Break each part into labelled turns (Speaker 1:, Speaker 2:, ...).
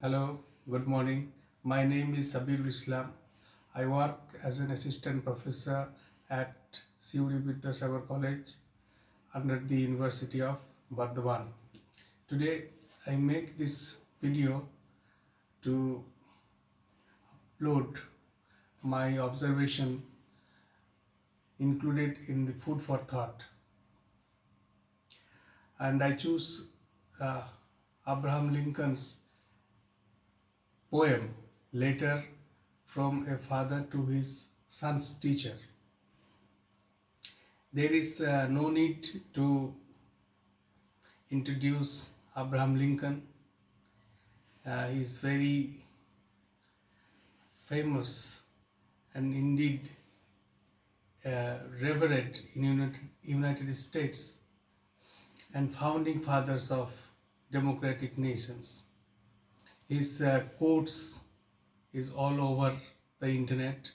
Speaker 1: Hello, good morning. My name is Sabirul Islam. I work as an assistant professor at CUD Vidyasagar College under the University of Bardhaman. Today, I make this video to upload my observation included in the food for thought, and I choose uh, Abraham Lincoln's poem "Letter from a Father to His Son's Teacher." There is no need to introduce Abraham Lincoln. He is very famous and indeed revered in United States and founding fathers of democratic nations. His quotes is all over the internet,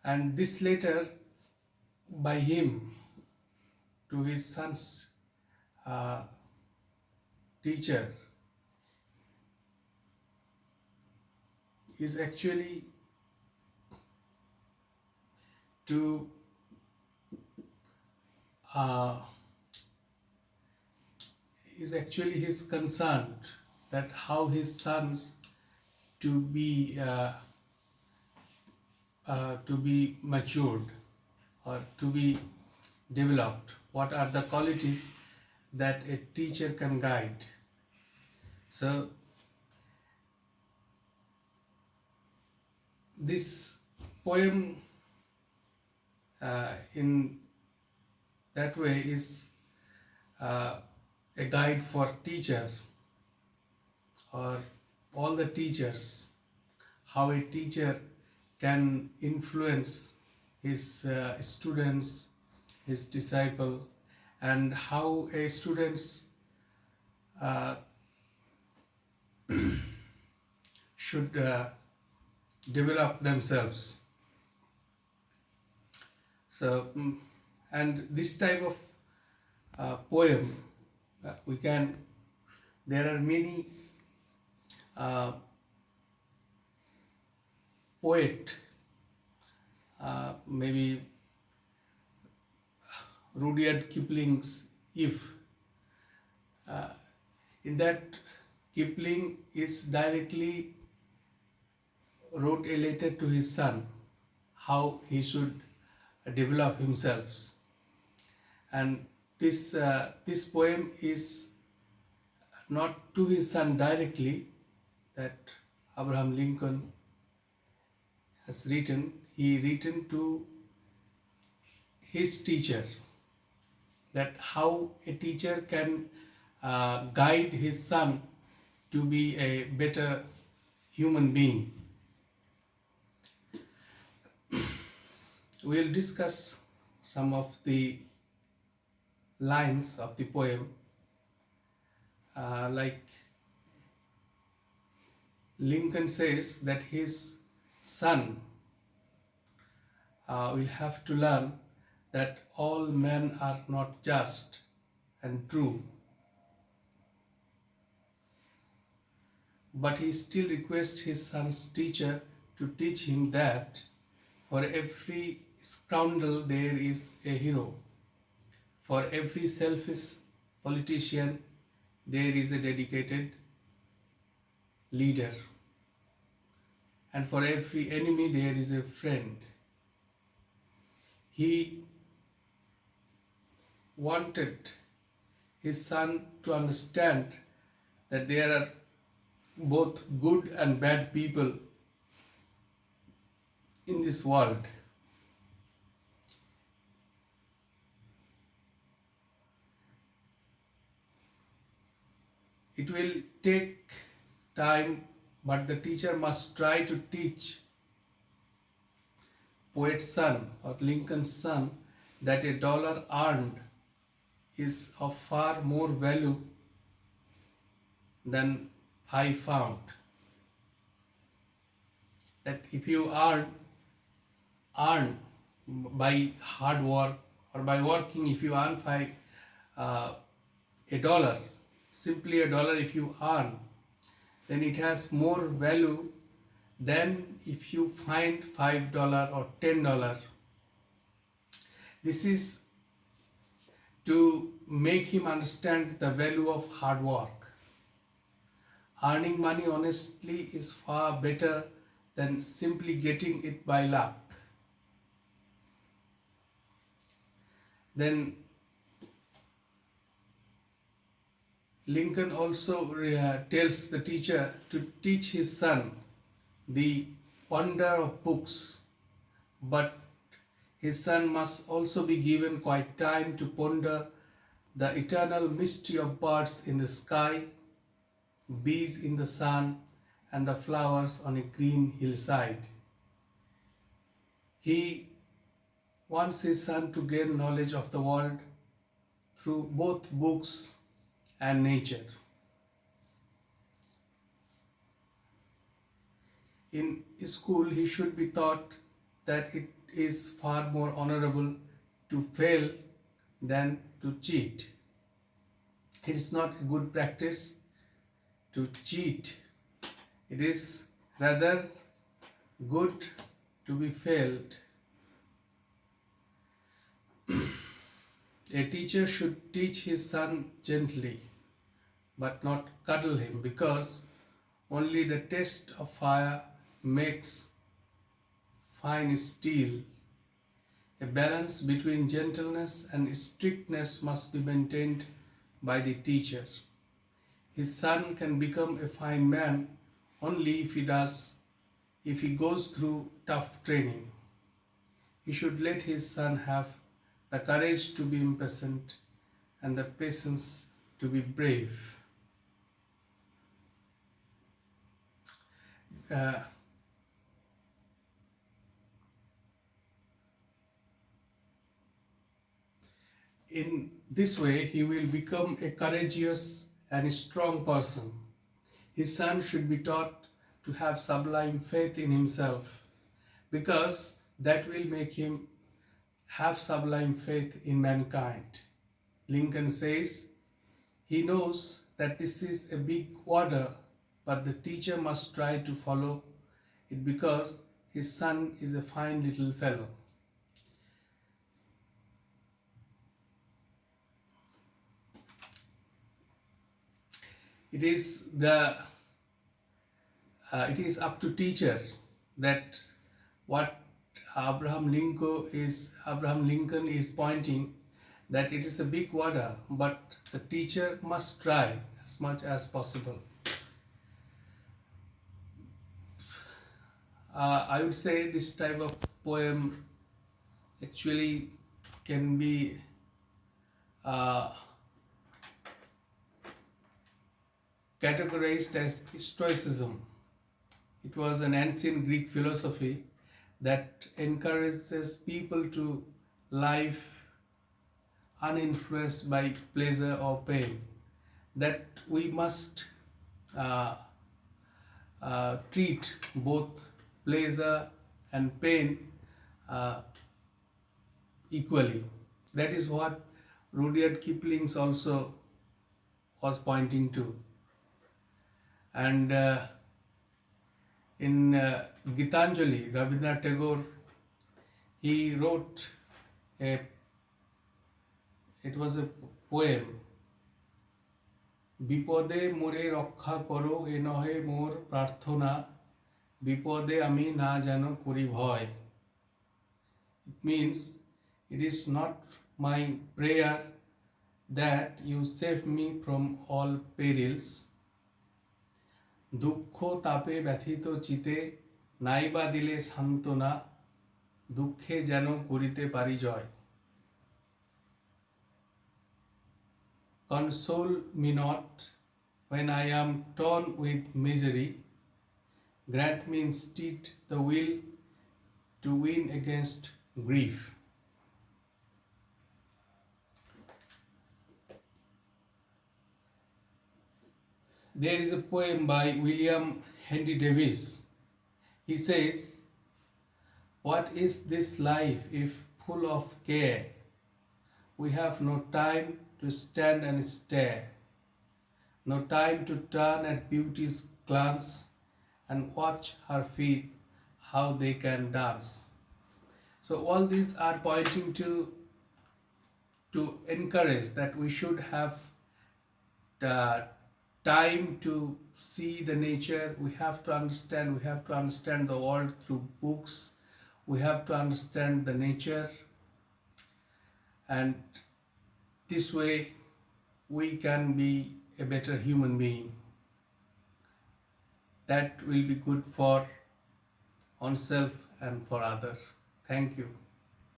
Speaker 1: and this letter by him to his son's uh, teacher is actually to uh, is actually his concern that how his sons to be uh, to be matured or to be developed. What are the qualities that a teacher can guide? So this poem in that way is uh, a guide for teacher or all the teachers, how a teacher can influence his students, his disciple, and how a students uh, should develop themselves. So, and this type of poem, we can. There are many poet, maybe Rudyard Kipling's "If." In that, Kipling is directly wrote a letter to his son, how he should develop himself, and this poem is not to his son directly, that Abraham Lincoln has written. He written to his teacher, that how a teacher can guide his son to be a better human being. We'll discuss some of the lines of the poem, like Lincoln says that his son will have to learn that all men are not just and true, but he still requests his son's teacher to teach him that for every scoundrel there is a hero, for every selfish politician there is a dedicated leader, and for every enemy there is a friend. He wanted his son to understand that there are both good and bad people in this world. It will take time, but the teacher must try to teach poet's son or Lincoln's son that a dollar earned is of far more value than five found. That if you earn by hard work or by working, if you earn uh, a dollar, simply a dollar if you earn, then it has more value than if you find $5 or $10. This is to make him understand the value of hard work. Earning money honestly is far better than simply getting it by luck. Then Lincoln also tells the teacher to teach his son the wonder of books, but his son must also be given quiet time to ponder the eternal mystery of birds in the sky, bees in the sun, and the flowers on a green hillside. He wants his son to gain knowledge of the world through both books and nature. In school, he should be taught that it is far more honorable to fail than to cheat. It is not a good practice to cheat. It is rather good to be failed. A teacher should teach his son gently, but not cuddle him, because only the taste of fire makes fine steel. A balance between gentleness and strictness must be maintained by the teacher. His son can become a fine man only if he goes through tough training. He should let his son have the courage to be impatient and the patience to be brave. In this way, he will become a courageous and strong person. His son should be taught to have sublime faith in himself, because that will make him have sublime faith in mankind. Lincoln says he knows that this is a big order, but the teacher must try to follow it because his son is a fine little fellow. It is up to teacher that what Abraham Lincoln is pointing, that it is a big order, but the teacher must try as much as possible. I would say this type of poem actually can be categorized as Stoicism. It was an ancient Greek philosophy that encourages people to live uninfluenced by pleasure or pain, that we must treat both pleasure and pain equally. That is what Rudyard Kipling also was pointing to. And in Gitanjali, Rabindranath Tagore, he wrote it was a poem, বিপদে মোরে রক্ষা করো এ নহে মোর প্রার্থনা বিপদে আমি না যেন করি ভয়. It means it is not my prayer that you save me from all perils. দুঃখ তাপে ব্যথিত চিতে নাইবা দিলে সান্ত্বনা দুঃখে যেন করিতে পারি জয়. Console me not when I am torn with misery. Grant me instead the will to win against grief. There is a poem by William Henry Davies. He says, "What is this life if full of care? We have no time to stand and stare, no time to turn at beauty's glance and watch her feet, how they can dance. So all these are pointing to encourage that we should have the time to see the nature. We have to understand the world through books. We have to understand the nature, and this way we can be a better human being. That will be good for oneself and for others. Thank you.